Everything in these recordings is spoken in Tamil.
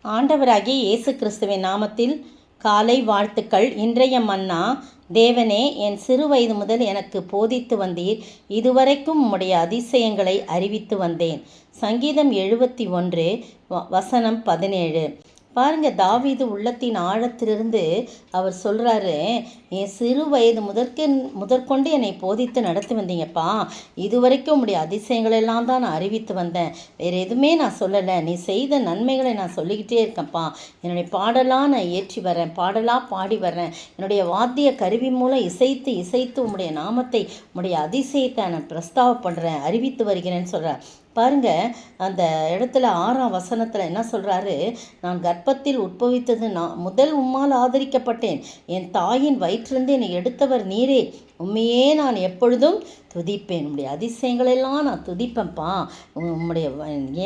ஆண்டவராகிய இயேசு கிறிஸ்துவின் நாமத்தில் காலை வாழ்த்துக்கள். இன்றைய மன்னா, தேவனே, என் சிறு வயது முதல் எனக்கு போதித்து வந்தீர். இதுவரைக்கும் உம்முடைய அதிசயங்களை அறிவித்து வந்தேன். சங்கீதம் 71 வசனம் 17. பாருங்க, தாவீது உள்ளத்தின் ஆழத்திலிருந்து அவர் சொல்கிறாரு, என் சிறு வயது முதற்கொண்டு என்னை போதித்து நடத்தி வந்தீங்கப்பா. இதுவரைக்கும் உம்முடைய அதிசயங்களெல்லாம் தான் நான் அறிவித்து வந்தேன். வேறு எதுவுமே நான் சொல்லலை. நீ செய்த நன்மைகளை நான் சொல்லிக்கிட்டே இருக்கேன்ப்பா. என்னுடைய பாடலாக நான் ஏற்றி வர்றேன், பாடலாக பாடி வர்றேன். என்னுடைய வாத்திய கருவி மூலம் இசைத்து இசைத்து உம்முடைய நாமத்தை, உம்முடைய அதிசயத்தை நான் பிரஸ்தாவ பண்ணுறேன், அறிவித்து வருகிறேன்னு சொல்கிறேன். பாருங்க, அந்த இடத்துல 6ஆம் வசனத்தில் என்ன சொல்கிறாரு, நான் கர்ப்பத்தில் உட்பவித்தது நான் முதல் உம்மால் ஆதரிக்கப்பட்டேன். என் தாயின் வயிற்றிலிருந்து என்னை எடுத்தவர் நீரே. உண்மையே நான் எப்பொழுதும் துதிப்பேன். உம்முடைய அதிசயங்களெல்லாம் நான் துதிப்பேன்ப்பா. உம்முடைய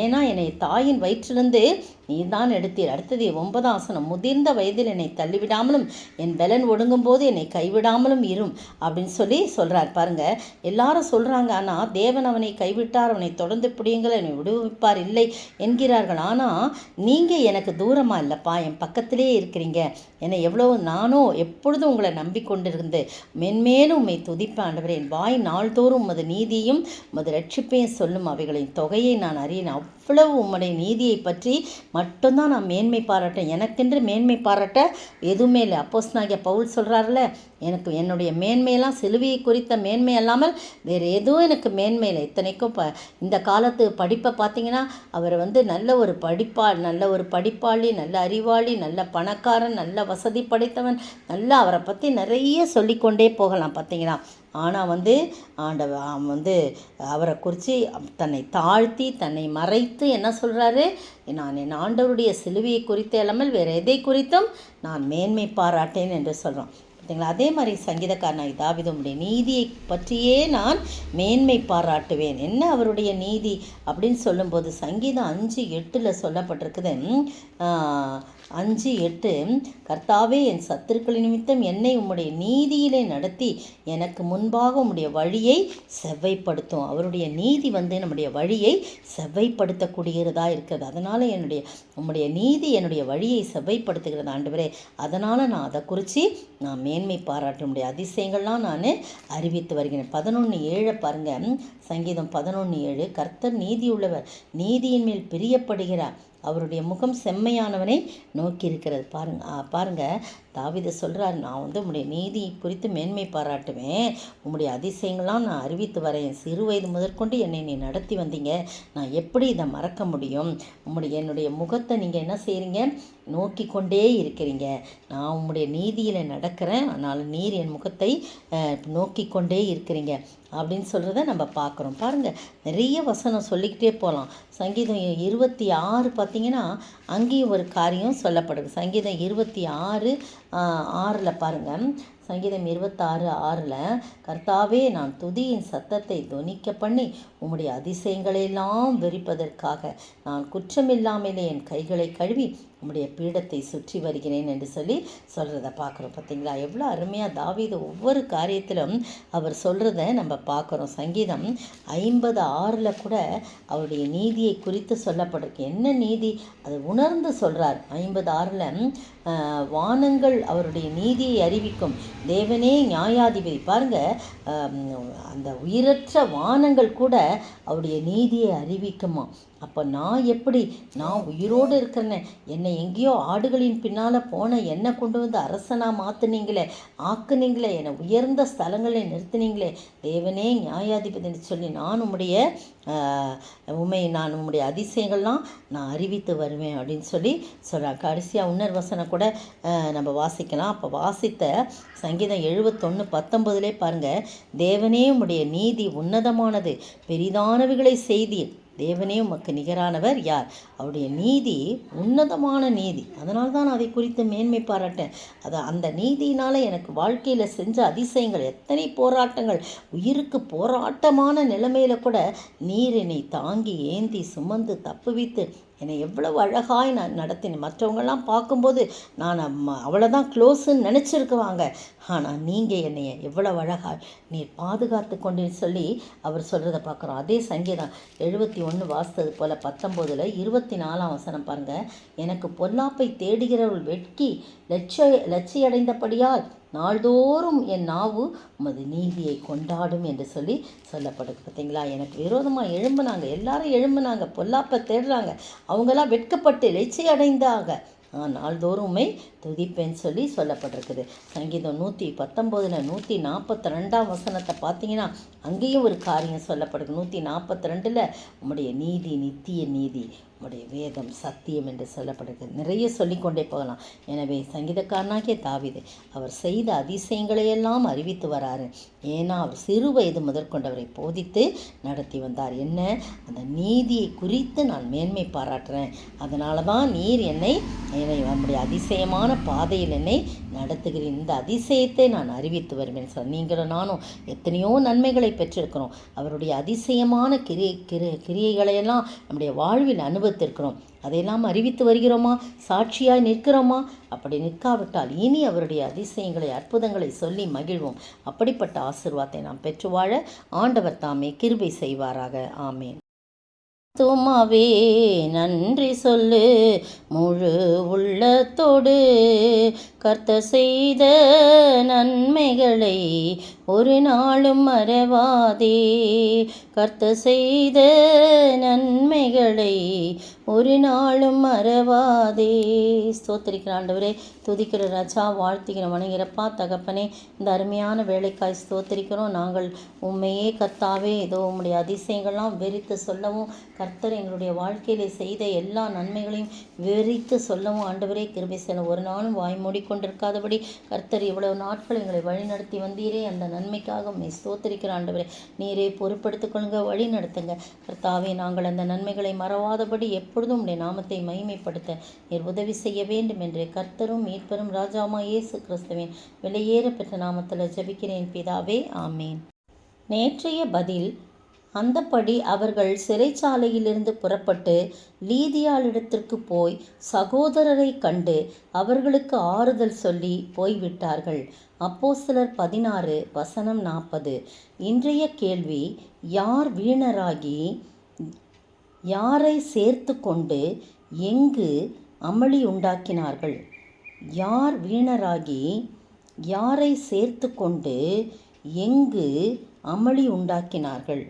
ஏன்னா என்னை தாயின் வயிற்றிலிருந்து நீ தான் எடுத்தீர். அடுத்தது 9ஆம் வசனம், முதிர்ந்த வயதில் என்னை தள்ளிவிடாமலும் என் பலன் ஒடுங்கும் போது என்னை கைவிடாமலும் இரும் அப்படின்னு சொல்லி சொல்கிறார். பாருங்கள், எல்லாரும் சொல்கிறாங்க, ஆனால் தேவன் அவனை கைவிட்டார், அவனை தொடர்ந்து பிடியுங்கள், என்னை விடுவிப்பார் இல்லை என்கிறார்கள். ஆனால் நீங்கள் எனக்கு தூரமாக இல்லைப்பா, என் பக்கத்திலே இருக்கிறீங்க. என்னை எவ்வளோ நானும் எப்பொழுதும் உங்களை நம்பிக்கொண்டிருந்து மென்மேலும் உம்மை துதிப்பேன். ஆண்டவரே, என் வாய் நாள்தோறும் உமது நீதியும் உமது ரட்சிப்பையும் சொல்லும். அவைகளின் தொகையை நான் அறியேன். அவ்வளவு உம்முடைய நீதியை பற்றி மட்டும்தான் நான் மேன்மை பாராட்டேன். எனக்கென்று மேன்மை பாராட்ட எதுவுமே இல்லை. அப்போஸ்தலனாகிய பவுல் சொல்கிறார்ல, எனக்கு என்னுடைய மேன்மையெல்லாம் சிலுவையை குறித்த மேன்மை அல்லாமல் வேறு எதுவும் எனக்கு மேன்மை இல்லை. இத்தனைக்கும் இந்த காலத்து படிப்பை பார்த்தீங்கன்னா, அவர் நல்ல ஒரு படிப்பாளி, நல்ல அறிவாளி, நல்ல பணக்காரன், நல்ல வசதி படைத்தவன், அவரை பற்றி நிறைய சொல்லிக்கொண்டே போகலாம் பார்த்தீங்கன்னா. ஆனால் ஆண்டவர் அவரை குறித்து தன்னை தாழ்த்தி தன்னை மறைத்து என்ன சொல்கிறாரு, நான் என் ஆண்டவருடைய சிலுவையை குறித்து இல்லாமல் வேறு எதை குறித்தும் நான் மேன்மை பாராட்டேன் என்று சொல்கிறோம் பார்த்தீங்களா. அதே மாதிரி சங்கீதக்காரனாகி தாவீது, உம்முடைய நீதியை பற்றியே நான் மேன்மை பாராட்டுவேன். என்ன அவருடைய நீதி அப்படின்னு சொல்லும்போது சங்கீதம் 5:8 சொல்லப்பட்டிருக்குது. 5:8, கர்த்தாவே, என் சத்துருக்களின் நிமித்தம் என்னை உம்முடைய நீதியிலே நடத்தி எனக்கு முன்பாக உம்முடைய வழியை செவ்வைப்படுத்தும். அவருடைய நீதி நம்முடைய வழியை செவ்வைப்படுத்தக்கூடியதாக இருக்கிறது. அதனால் உம்முடைய நீதி என்னுடைய வழியை செவ்வைப்படுத்துகிறது ஆண்டவரே. அதனால் நான் அதை குறித்து நான் மேன்மை பாராட்ட முடிய அதிசயங்கள்லாம் நான் அறிவித்து வருகிறேன். 11:7 பாருங்கள், சங்கீதம் 11:7, கர்த்தர் நீதியுள்ளவர், நீதியின் மேல் பிரியப்படுகிறார், அவருடைய முகம் செம்மையானவனை நோக்கி இருக்கிறது. பாருங்க, தாவீது சொல்கிறார், நான் உம்முடைய நீதி குறித்து மேன்மை பாராட்டுவேன். உம்முடைய அதிசயங்கள்லாம் நான் அறிவித்து வரேன். சிறு வயது முதற்கொண்டு என்னை நீ நடத்தி வந்தீங்க. நான் எப்படி இதை மறக்க முடியும்? என்னுடைய முகத்தை நீங்கள் என்ன செய்கிறீங்க, நோக்கி கொண்டே இருக்கிறீங்க. நான் உம்முடைய நீதியில் நடக்கிறேன், ஆனால் நீர் என் முகத்தை நோக்கி கொண்டே இருக்கிறீங்க அப்படின்னு சொல்கிறத நம்ம பார்க்குறோம். பாருங்கள், நிறைய வசனம் சொல்லிக்கிட்டே போகலாம். சங்கீதம் 26 பார்த்திங்கன்னா அங்கேயும் ஒரு காரியம் சொல்லப்படுது. சங்கீதம் 26:6 பாருங்கள். சங்கீதம் 26:6, கர்த்தாவே, நான் துதியின் சத்தத்தை தொனிக்க பண்ணி உம்முடைய அதிசயங்களெல்லாம் வெறிப்பதற்காக நான் குற்றமில்லாமலே என் கைகளை கழுவி உம்முடைய பீடத்தை சுற்றி வருகிறேன் என்று சொல்லி சொல்கிறத பார்க்குறோம். பார்த்தீங்களா, எவ்வளோ அருமையாக தாவீது ஒவ்வொரு காரியத்திலும் அவர் சொல்கிறத நம்ம பார்க்குறோம். சங்கீதம் 50:6 கூட அவருடைய நீதியை குறித்து சொல்லப்பட்டிருக்கு. என்ன நீதி அதை உணர்ந்து சொல்கிறார். 50:6, வானங்கள் அவருடைய நீதியை அறிவிக்கும், தேவனே நியாயாதிபதி. பாருங்கள், அந்த உயிரற்ற வானங்கள் கூட அவருடைய நீதியை அறிவிக்குமா. அப்போ நான் உயிரோடு இருக்கிறேன்னு, என்னை எங்கேயோ ஆடுகளின் பின்னால் போன என்னை கொண்டு வந்து அரசனாக ஆக்குனீங்களே, என்னை உயர்ந்த ஸ்தலங்களில் நிறுத்தினீங்களே, தேவனே நியாயாதிபதினு சொல்லி நான் உம்முடைய அதிசயங்கள்லாம் நான் அறிவித்து வருவேன் அப்படின்னு சொல்லி சொல்கிறாங்க. கடைசியாக உன்னர் வசனம் கூட நம்ம வாசிக்கலாம். அப்போ வாசித்த சங்கீதம் 71:19 பாருங்கள், தேவனே, உம்முடைய நீதி உன்னதமானது, பெரிதானவைகளை செய்தீர், தேவனே உமக்கு நிகரானவர் யார்? அவருடைய நீதி உன்னதமான நீதி. அதனால தான் அதை குறித்து மேன்மை பாராட்டேன். அந்த நீதியினால் எனக்கு வாழ்க்கையில் செஞ்ச அதிசயங்கள், எத்தனை போராட்டங்கள், உயிருக்கு போராட்டமான நிலைமையில் கூட நீர் என்னை தாங்கி ஏந்தி சுமந்து தப்புவித்து என்னை எவ்வளவு அழகாய் நான் நடத்தினேன். மற்றவங்கெல்லாம் பார்க்கும்போது நான் அவ்வளோதான் க்ளோஸுன்னு நினச்சிருக்குவாங்க. ஆனால் நீங்கள் என்னைய எவ்வளவு அழகாய் நீர் பாதுகாத்து கொண்டு சொல்லி அவர் சொல்கிறத பார்க்குறோம். அதே சங்கீதம் 71 வாசித்தது போல் 19 24 வசனம் பாருங்கள். எனக்கு பொல்லாப்பை தேடுகிறவர்கள் வெட்கி லட்சியடைந்தபடியால் நாள்தோறும் என் நாவு உமது நீதியை கொண்டாடும் என்று சொல்லப்படுது. பார்த்தீங்களா? எனக்கு விரோதமாக எழும்புனாங்க, எல்லாரும் எழும்புனாங்க, பொல்லாப்பை தேடுறாங்க, அவங்களாம் வெட்கப்பட்டு லட்சியடைந்தாங்க, நாள்தோறுமே துதிப்பேன்னு சொல்லப்பட்டிருக்குது. சங்கீதம் 119 142 வசனத்தை பார்த்தீங்கன்னா அங்கேயும் ஒரு காரியம் சொல்லப்படுது. 142 உம்முடைய நீதி நித்திய நீதி, உம்முடைய வேதம் சத்தியம் என்று சொல்லப்படுது. நிறைய சொல்லிக்கொண்டே போகலாம். எனவே சங்கீதக்காரனாகிய தாவீது அவர் செய்த அதிசயங்களையெல்லாம் அறிவித்து வராரு. ஏன்னா அவர் சிறு வயது முதற்கொண்டவரை போதித்து நடத்தி வந்தார். என்ன? அந்த நீதியை குறித்து நான் மேன்மை பாராட்டுறேன், அதனால தான் நீர் என்னை நம்முடைய அதிசயமான பாதையில் என்னை நடத்துகிறேன், இந்த அதிசயத்தை நான் அறிவித்து வருவேன் சார். நீங்களும் நானும் எத்தனையோ நன்மைகளை பெற்றிருக்கிறோம். அவருடைய அதிசயமான கிரியைகளையெல்லாம் நம்முடைய வாழ்வில் அனுபவித்திருக்கிறோம். அதையெல்லாம் அறிவித்து வருகிறோமா? சாட்சியாய் நிற்கிறோமா? அப்படி நிற்காவிட்டால் இனி அவருடைய அதிசயங்களை அற்புதங்களை சொல்லி மகிழ்வோம். அப்படிப்பட்ட ஆசீர்வாதத்தை நாம் பெற்று வாழ ஆண்டவர் தாமே கிருபை செய்வாராக. ஆமேன். துமாவே நன்றி சொல்லு முழு உள்ளத்தோடு, கர்த்தர் செய்த நன்மைகளை ஒரு நாளும் மறவாதே. கர்த்தர் செய்த நன்மைகளை ஒரு நாளும் மறவாதே. ஸ்தோத்திரிக்கிற ஆண்டவரே, துதிக்கிற ராஜா, வாழ்த்துகிற வணங்கிறப்பா தகப்பனே, இந்த அருமையான வேலைக்காய் ஸ்தோத்திரிக்கிறோம். நாங்கள் உண்மையே கர்த்தாவே, ஏதோ உம்முடைய அதிசயங்கள்லாம் விவரித்து சொல்லவும், கர்த்தர் எங்களுடைய வாழ்க்கையிலே செய்த எல்லா நன்மைகளையும் விவரித்து சொல்லவும் ஆண்டவரே கிருபை செய்யணும். ஒரு நாளும் வாய் மூடிக்கொண்டிருக்காதபடி கர்த்தர் இவ்வளவு நாட்கள் எங்களை வழிநடத்தி வந்தீரே, அந்த நன்மைக்காக உம்மை ஸ்தோத்திரிக்கிற ஆண்டவரே, நீரே பொறுப்படுத்திக் கொள்ளுங்க, வழி நடத்துங்க கர்த்தாவே. நாங்கள் அந்த நன்மைகளை மறவாதபடி எப்பொழுதும் உடைய நாமத்தை மகிமைப்படுத்த நீர் உதவி செய்ய வேண்டும் என்று கர்த்தரும் மீட்பரும் ராஜாமா இயேசு கிறிஸ்துவின் விலையேற பெற்ற நாமத்தில் ஜெபிக்கிறேன் பிதாவே, ஆமேன். நேற்றைய பதில்: அந்தப்படி அவர்கள் சிறைச்சாலையிலிருந்து புறப்பட்டு லீதியாளிடத்திற்கு போய் சகோதரரை கண்டு அவர்களுக்கு ஆறுதல் சொல்லி போய்விட்டார்கள். அப்போஸ்தலர் 16 வசனம் 40. இன்றைய கேள்வி: யார் வீணராகி யாரை சேர்த்து கொண்டு எங்கு அமளி உண்டாக்கினார்கள்? யார் வீணராகி யாரை சேர்த்து கொண்டு எங்கு அமளி உண்டாக்கினார்கள்?